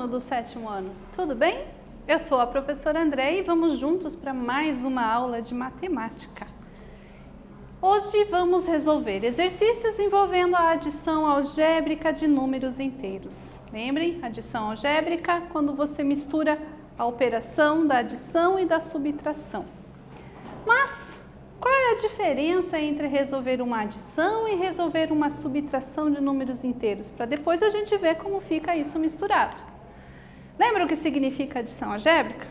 aluno do 7º ano, tudo bem? Eu sou a professora André e vamos juntos para mais uma aula de matemática. Hoje vamos resolver exercícios envolvendo a adição algébrica de números inteiros. Lembrem, adição algébrica quando você mistura a operação da adição e da subtração. Mas qual é a diferença entre resolver uma adição e resolver uma subtração de números inteiros? Para depois a gente ver como fica isso misturado. Lembra o que significa adição algébrica?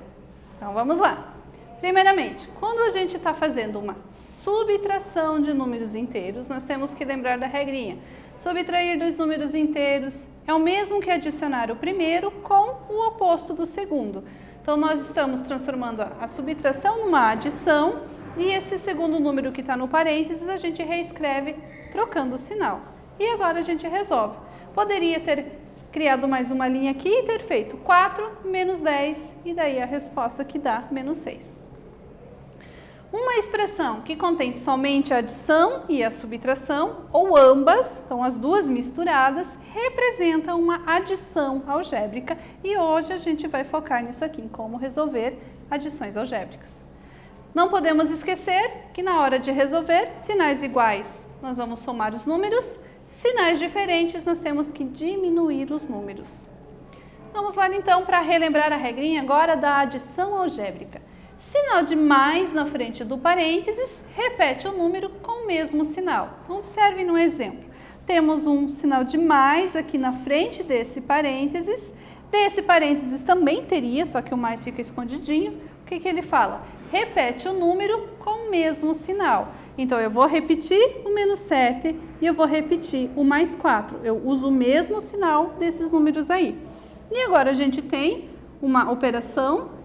Então vamos lá. Primeiramente, quando a gente está fazendo uma subtração de números inteiros, nós temos que lembrar da regrinha. Subtrair dois números inteiros é o mesmo que adicionar o primeiro com o oposto do segundo. Então nós estamos transformando a subtração numa adição e esse segundo número que está no parênteses a gente reescreve trocando o sinal. E agora a gente resolve. Poderia ter criado mais uma linha aqui e ter feito 4 menos 10 e daí a resposta que dá menos 6. Uma expressão que contém somente a adição e a subtração, ou ambas, então as duas misturadas, representa uma adição algébrica e hoje a gente vai focar nisso aqui, em como resolver adições algébricas. Não podemos esquecer que na hora de resolver, sinais iguais, nós vamos somar os números, sinais diferentes, nós temos que diminuir os números. Vamos lá então para relembrar a regrinha agora da adição algébrica. Sinal de mais na frente do parênteses, repete o número com o mesmo sinal. Então, observe no exemplo. Temos um sinal de mais aqui na frente desse parênteses. Desse parênteses também teria, só que o mais fica escondidinho. O que ele fala? Repete o número com o mesmo sinal. Então, eu vou repetir o menos 7 e eu vou repetir o mais 4. Eu uso o mesmo sinal desses números aí. E agora a gente tem uma operação,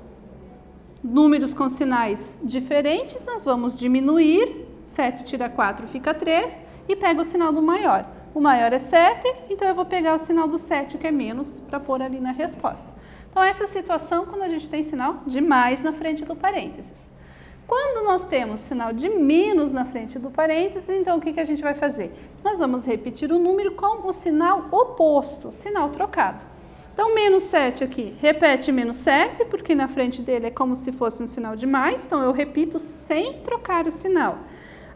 números com sinais diferentes, nós vamos diminuir, 7 tira 4 fica 3 e pega o sinal do maior. O maior é 7, então eu vou pegar o sinal do 7, que é menos, para pôr ali na resposta. Então, essa situação quando a gente tem sinal de mais na frente do parênteses. Quando nós temos sinal de menos na frente do parênteses, então o que a gente vai fazer? Nós vamos repetir o número com o sinal oposto, sinal trocado. Então, menos 7 aqui, repete menos 7, porque na frente dele é como se fosse um sinal de mais, então eu repito sem trocar o sinal.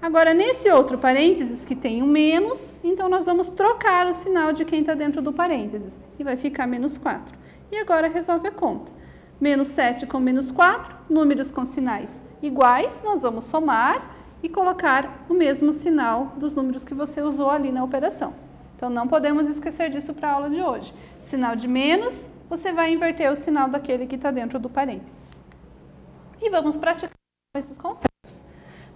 Agora, nesse outro parênteses que tem um menos, então nós vamos trocar o sinal de quem está dentro do parênteses, e vai ficar menos 4. E agora resolve a conta. Menos 7 com menos 4, números com sinais iguais, nós vamos somar e colocar o mesmo sinal dos números que você usou ali na operação. Então, não podemos esquecer disso para a aula de hoje. Sinal de menos, você vai inverter o sinal daquele que está dentro do parênteses. E vamos praticar esses conceitos.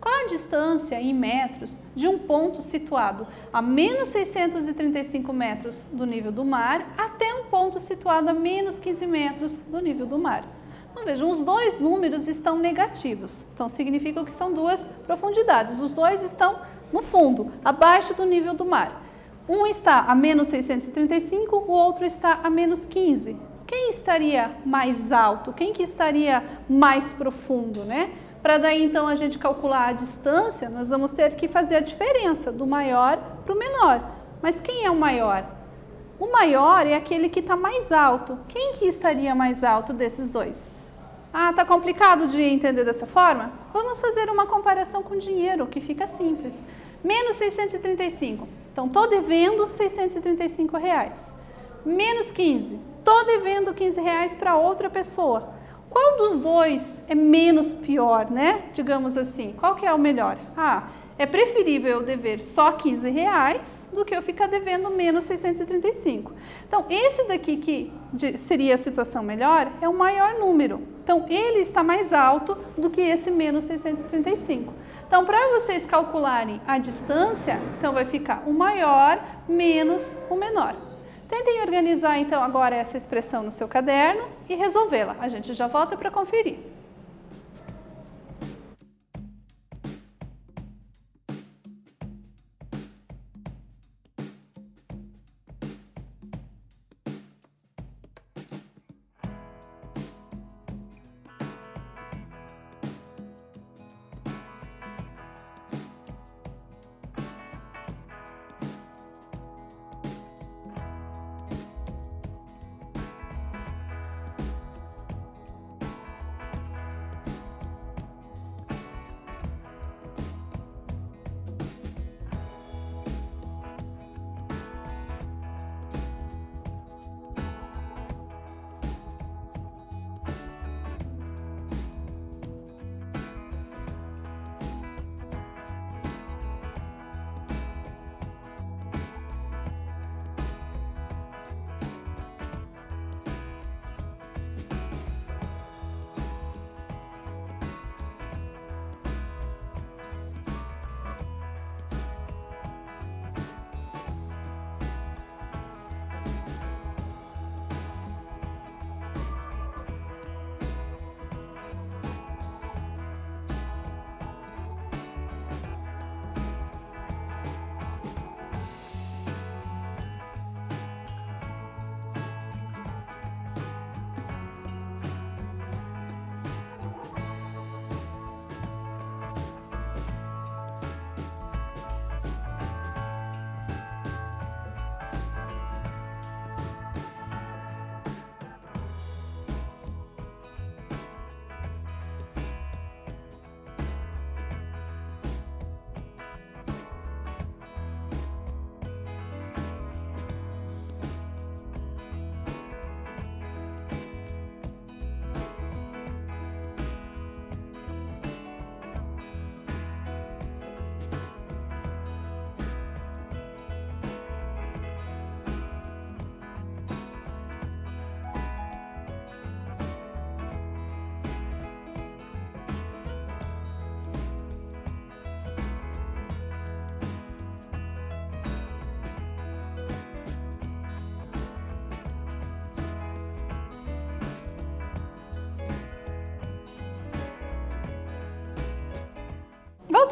Qual a distância em metros de um ponto situado a menos 635 metros do nível do mar até um ponto situado a menos 15 metros do nível do mar? Então, vejam, os dois números estão negativos. Então, significa que são duas profundidades. Os dois estão no fundo, abaixo do nível do mar. Um está a menos 635, o outro está a menos 15. Quem estaria mais alto? Quem que estaria mais profundo, né? Para daí, então, a gente calcular a distância, nós vamos ter que fazer a diferença do maior para o menor. Mas quem é o maior? O maior é aquele que está mais alto. Quem que estaria mais alto desses dois? Ah, tá complicado de entender dessa forma? Vamos fazer uma comparação com dinheiro, que fica simples. Menos 635. Então, estou devendo R$ 635. Menos 15. Estou devendo R$ para outra pessoa. Qual dos dois é menos pior, né? Digamos assim, qual que é o melhor? Ah, é preferível eu dever só R$ do que eu ficar devendo menos 635. Então, esse daqui que seria a situação melhor é o maior número. Então, ele está mais alto do que esse menos 635. Então, para vocês calcularem a distância, então vai ficar o maior menos o menor. Tentem organizar, então, agora essa expressão no seu caderno e resolvê-la. A gente já volta para conferir.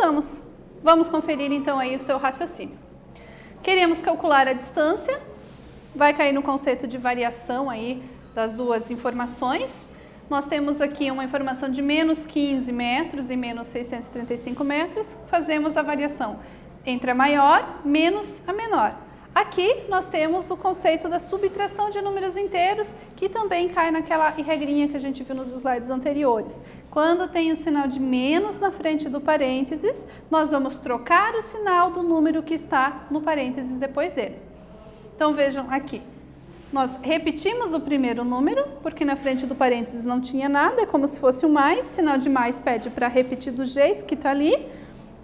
voltamos. Vamos conferir então aí o seu raciocínio. Queremos calcular a distância, vai cair no conceito de variação aí das duas informações. Nós temos aqui uma informação de menos 15 metros e menos 635 metros. Fazemos a variação entre a maior menos a menor. Aqui nós temos o conceito da subtração de números inteiros, que também cai naquela regrinha que a gente viu nos slides anteriores. Quando tem o sinal de menos na frente do parênteses, nós vamos trocar o sinal do número que está no parênteses depois dele. Então vejam aqui, nós repetimos o primeiro número, porque na frente do parênteses não tinha nada, é como se fosse um mais, sinal de mais pede para repetir do jeito que está ali.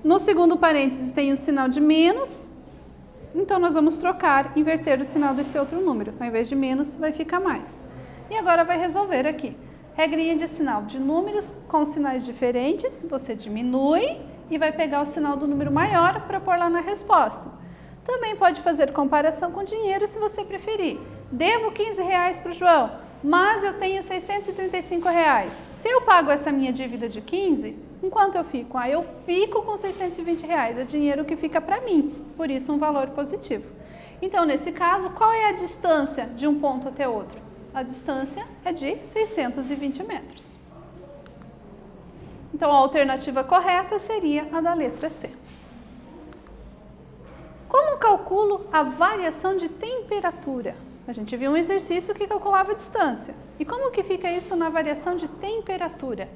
No segundo parênteses tem o sinal de menos, então nós vamos trocar, inverter o sinal desse outro número. Ao invés de menos, vai ficar mais. E agora vai resolver aqui. Regrinha de sinal de números com sinais diferentes, você diminui e vai pegar o sinal do número maior para pôr lá na resposta. Também pode fazer comparação com dinheiro se você preferir. Devo R$15 para o João, mas eu tenho R$635. Se eu pago essa minha dívida de 15, em quanto eu fico? Eu fico com R$620, é dinheiro que fica para mim, por isso um valor positivo. Então, nesse caso, qual é a distância de um ponto até outro? A distância é de 620 metros. Então, a alternativa correta seria a da letra C. Como calculo a variação de temperatura? A gente viu um exercício que calculava a distância. E como que fica isso na variação de temperatura?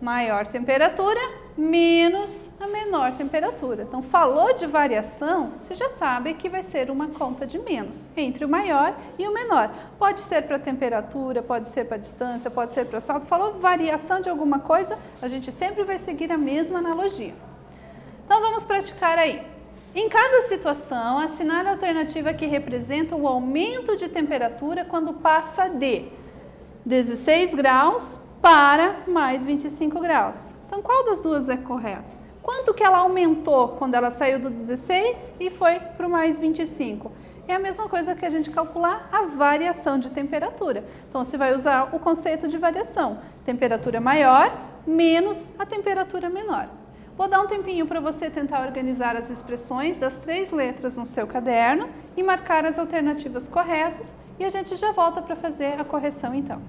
Maior temperatura menos a menor temperatura. Então, falou de variação, você já sabe que vai ser uma conta de menos entre o maior e o menor. Pode ser para temperatura, pode ser para distância, pode ser para salto. Falou variação de alguma coisa, a gente sempre vai seguir a mesma analogia. Então, vamos praticar aí. Em cada situação, assinale a alternativa que representa o aumento de temperatura quando passa de 16 graus para mais 25 graus. Então, qual das duas é correta? Quanto que ela aumentou quando ela saiu do 16 e foi para o mais 25? É a mesma coisa que a gente calcular a variação de temperatura. Então, você vai usar o conceito de variação. Temperatura maior menos a temperatura menor. Vou dar um tempinho para você tentar organizar as expressões das 3 letras no seu caderno e marcar as alternativas corretas e a gente já volta para fazer a correção então.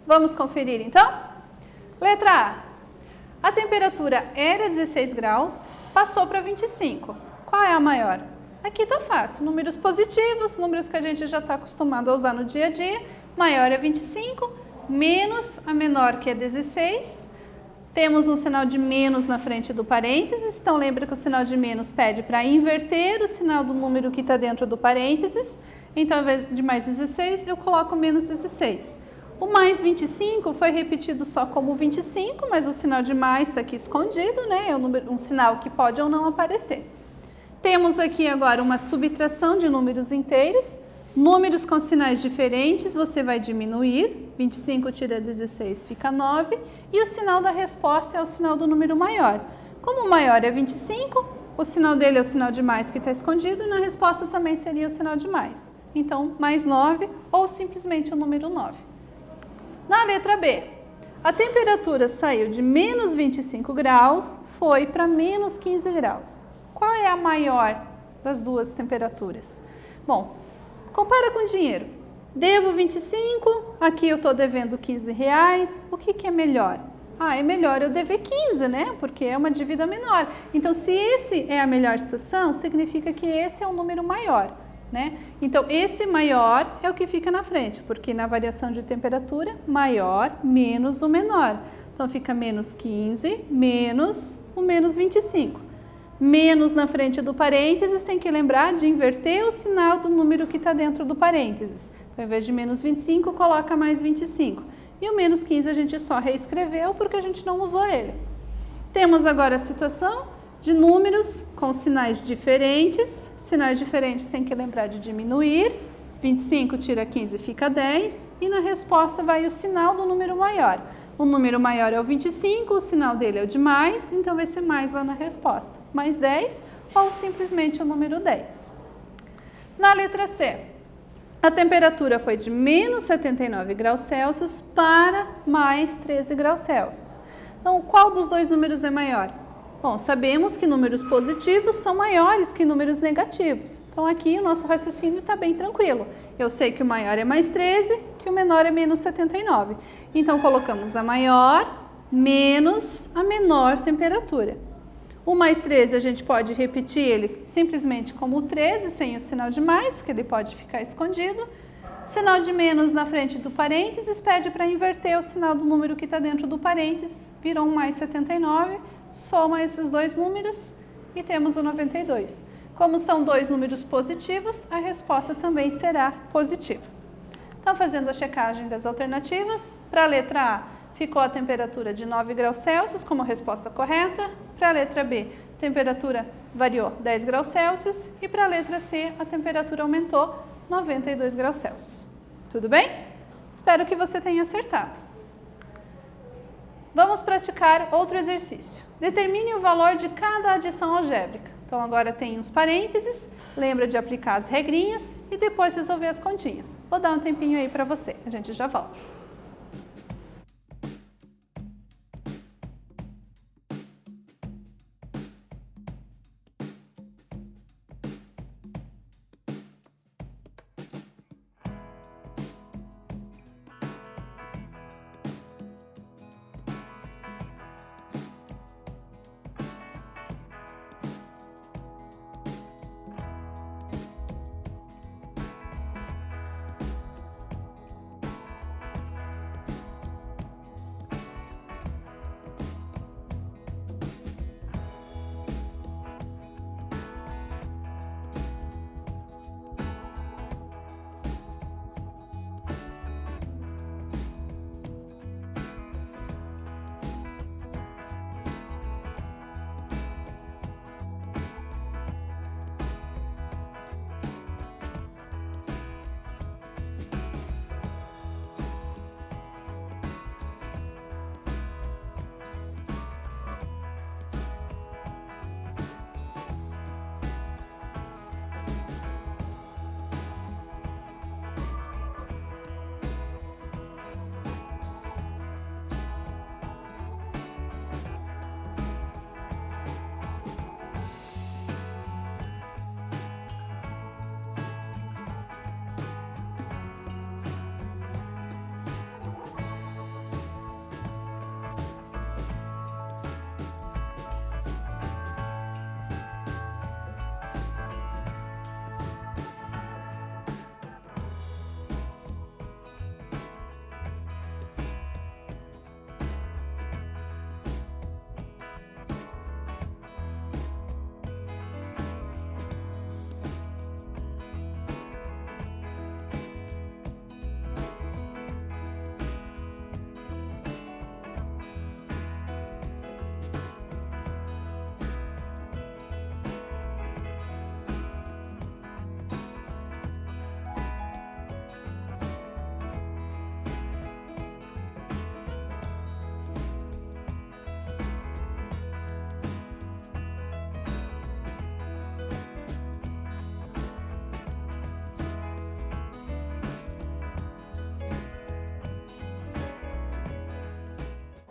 Vamos conferir então? Letra A. A temperatura era 16 graus, passou para 25. Qual é a maior? Aqui está fácil, números positivos, números que a gente já está acostumado a usar no dia a dia. Maior é 25, menos a menor que é 16. Temos um sinal de menos na frente do parênteses, então lembra que o sinal de menos pede para inverter o sinal do número que está dentro do parênteses. Então, ao invés de mais 16, eu coloco menos 16. O mais 25 foi repetido só como 25, mas o sinal de mais está aqui escondido, né? É um sinal que pode ou não aparecer. Temos aqui agora uma subtração de números inteiros. Números com sinais diferentes você vai diminuir. 25 tira 16 fica 9. E o sinal da resposta é o sinal do número maior. Como o maior é 25, o sinal dele é o sinal de mais que está escondido e na resposta também seria o sinal de mais. Então, mais 9 ou simplesmente o número 9. Na letra B, a temperatura saiu de menos 25 graus, foi para menos 15 graus. Qual é a maior das duas temperaturas? Bom, compara com dinheiro. Devo 25, aqui eu estou devendo 15 reais. O que é melhor? É melhor eu dever 15, né? Porque é uma dívida menor. Então, se esse é a melhor situação, significa que esse é o número maior, né? Então, esse maior é o que fica na frente, porque na variação de temperatura, maior menos o menor. Então, fica menos 15 menos o menos 25. Menos na frente do parênteses, tem que lembrar de inverter o sinal do número que está dentro do parênteses. Então, ao invés de menos 25, coloca mais 25. E o menos 15 a gente só reescreveu porque a gente não usou ele. Temos agora a situação de números com sinais diferentes. Sinais diferentes tem que lembrar de diminuir. 25 tira 15 fica 10. E na resposta vai o sinal do número maior. O número maior é o 25, o sinal dele é o de mais, então vai ser mais lá na resposta. Mais 10 ou simplesmente o número 10. Na letra C, a temperatura foi de menos 79 graus Celsius para mais 13 graus Celsius. Então, qual dos dois números é maior? Bom, sabemos que números positivos são maiores que números negativos. Então, aqui o nosso raciocínio está bem tranquilo. Eu sei que o maior é mais 13, que o menor é menos 79. Então, colocamos a maior menos a menor temperatura. O mais 13 a gente pode repetir ele simplesmente como 13, sem o sinal de mais, que ele pode ficar escondido. Sinal de menos na frente do parênteses pede para inverter o sinal do número que está dentro do parênteses, virou um mais 79. Soma esses dois números e temos o 92. Como são dois números positivos, a resposta também será positiva. Então, fazendo a checagem das alternativas, para a letra A, ficou a temperatura de 9 graus Celsius como resposta correta. Para a letra B, a temperatura variou 10 graus Celsius. E para a letra C, a temperatura aumentou 92 graus Celsius. Tudo bem? Espero que você tenha acertado. Vamos praticar outro exercício. Determine o valor de cada adição algébrica. Então, agora tem uns parênteses, lembra de aplicar as regrinhas e depois resolver as continhas. Vou dar um tempinho aí para você, a gente já volta.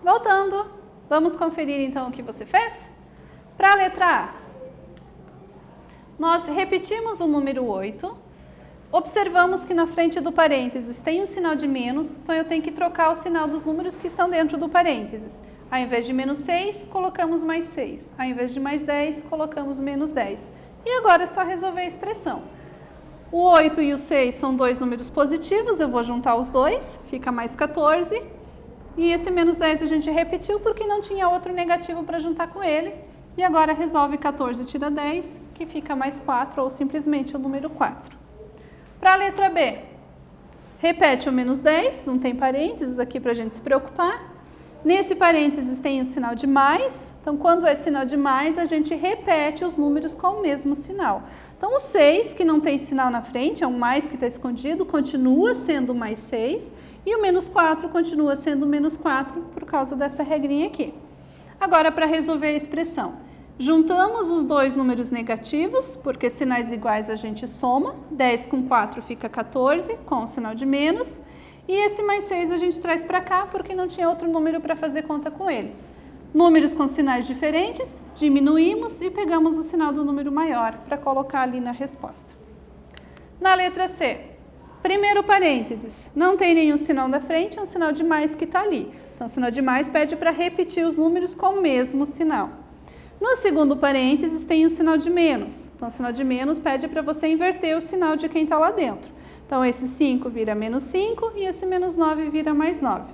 Voltando, vamos conferir então o que você fez? Para a letra A, nós repetimos o número 8, observamos que na frente do parênteses tem um sinal de menos, então eu tenho que trocar o sinal dos números que estão dentro do parênteses. Ao invés de menos 6, colocamos mais 6. Ao invés de mais 10, colocamos menos 10. E agora é só resolver a expressão. O 8 e o 6 são dois números positivos, eu vou juntar os dois, fica mais 14. E esse menos 10 a gente repetiu porque não tinha outro negativo para juntar com ele. E agora resolve 14 tira 10, que fica mais 4, ou simplesmente o número 4. Para a letra B, repete o menos 10, não tem parênteses aqui para a gente se preocupar. Nesse parênteses tem o sinal de mais, então quando é sinal de mais, a gente repete os números com o mesmo sinal. Então o 6, que não tem sinal na frente, é um mais que está escondido, continua sendo mais 6, e o menos 4 continua sendo menos 4 por causa dessa regrinha aqui. Agora, para resolver a expressão, juntamos os dois números negativos, porque sinais iguais a gente soma, 10 com 4 fica 14, com o sinal de menos, e esse mais 6 a gente traz para cá, porque não tinha outro número para fazer conta com ele. Números com sinais diferentes, diminuímos e pegamos o sinal do número maior para colocar ali na resposta. Na letra C, primeiro parênteses, não tem nenhum sinal da frente, é um sinal de mais que está ali. Então, o sinal de mais pede para repetir os números com o mesmo sinal. No segundo parênteses tem o sinal de menos. Então, o sinal de menos pede para você inverter o sinal de quem está lá dentro. Então, esse 5 vira menos 5 e esse menos 9 vira mais 9.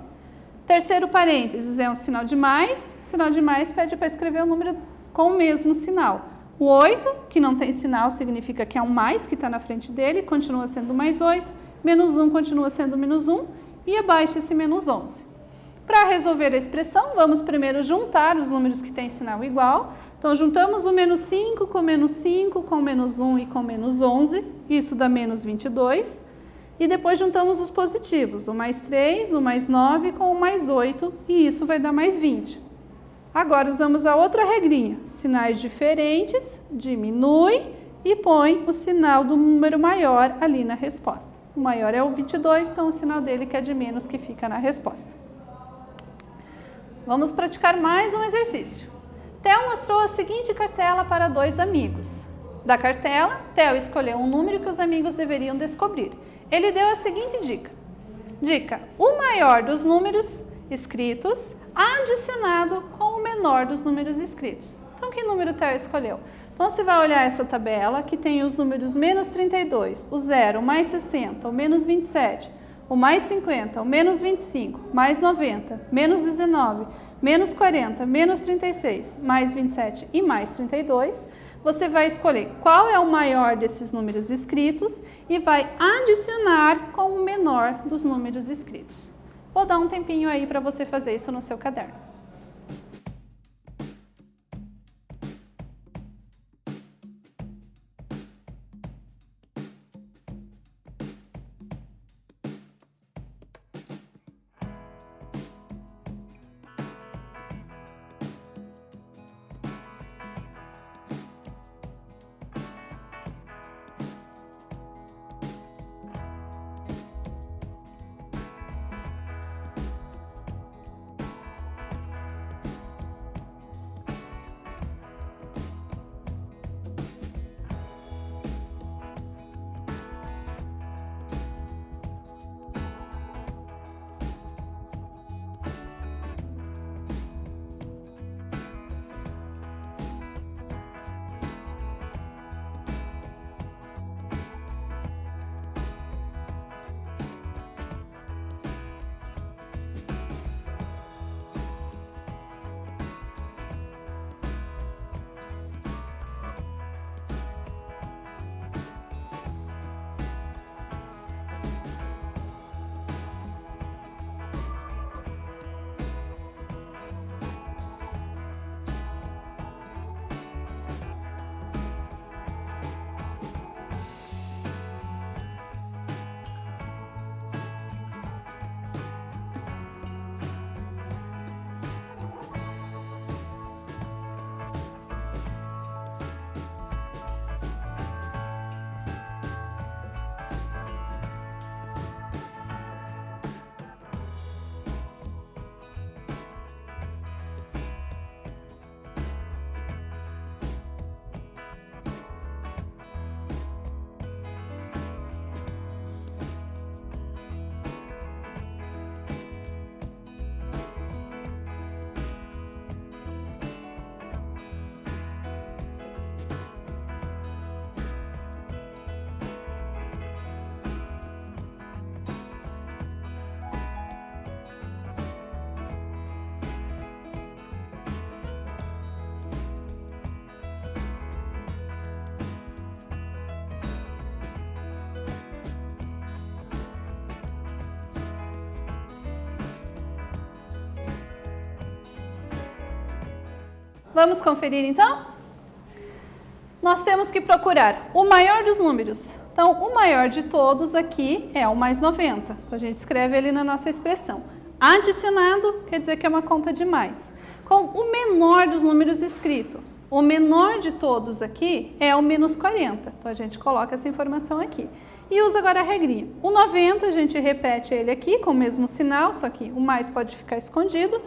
Terceiro parênteses é um sinal de mais pede para escrever o número com o mesmo sinal. O 8, que não tem sinal, significa que é um mais que está na frente dele, continua sendo mais 8, menos 1 continua sendo menos 1 e abaixo esse menos 11. Para resolver a expressão, vamos primeiro juntar os números que têm sinal igual. Então, juntamos o menos 5 com menos 5, com menos 1 e com menos 11, isso dá menos 22. E depois juntamos os positivos, o mais 3, o mais 9 com o mais 8, e isso vai dar mais 20. Agora, usamos a outra regrinha, sinais diferentes, diminui e põe o sinal do número maior ali na resposta. O maior é o 22, então o sinal dele que é de menos que fica na resposta. Vamos praticar mais um exercício. Theo mostrou a seguinte cartela para dois amigos. Da cartela, Theo escolheu um número que os amigos deveriam descobrir. Ele deu a seguinte dica. Dica: o maior dos números escritos adicionado com o menor dos números escritos. Então, que número Theo escolheu? Então, você vai olhar essa tabela que tem os números menos 32, o 0, o mais 60, o menos 27, o mais 50, o menos 25, mais 90, menos 19, menos 40, menos 36, mais 27 e mais 32, você vai escolher qual é o maior desses números escritos e vai adicionar com o menor dos números escritos. Vou dar um tempinho aí para você fazer isso no seu caderno. Vamos conferir então? Nós temos que procurar o maior dos números. Então, o maior de todos aqui é o mais 90. Então, a gente escreve ali na nossa expressão. Adicionado quer dizer que é uma conta de mais. Com o menor dos números escritos. O menor de todos aqui é o menos 40. Então, a gente coloca essa informação aqui. E usa agora a regrinha. O 90, a gente repete ele aqui com o mesmo sinal, só que o mais pode ficar escondido.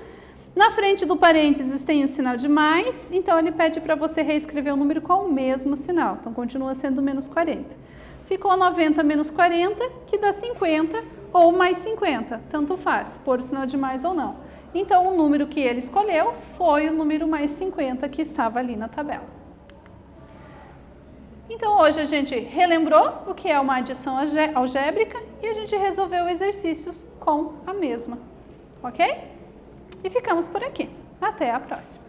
Na frente do parênteses tem o sinal de mais, então ele pede para você reescrever o número com o mesmo sinal. Então, continua sendo menos 40. Ficou 90 menos 40, que dá 50 ou mais 50. Tanto faz, pôr o sinal de mais ou não. Então, o número que ele escolheu foi o número mais 50 que estava ali na tabela. Então, hoje a gente relembrou o que é uma adição algébrica e a gente resolveu exercícios com a mesma. Ok? E ficamos por aqui. Até a próxima!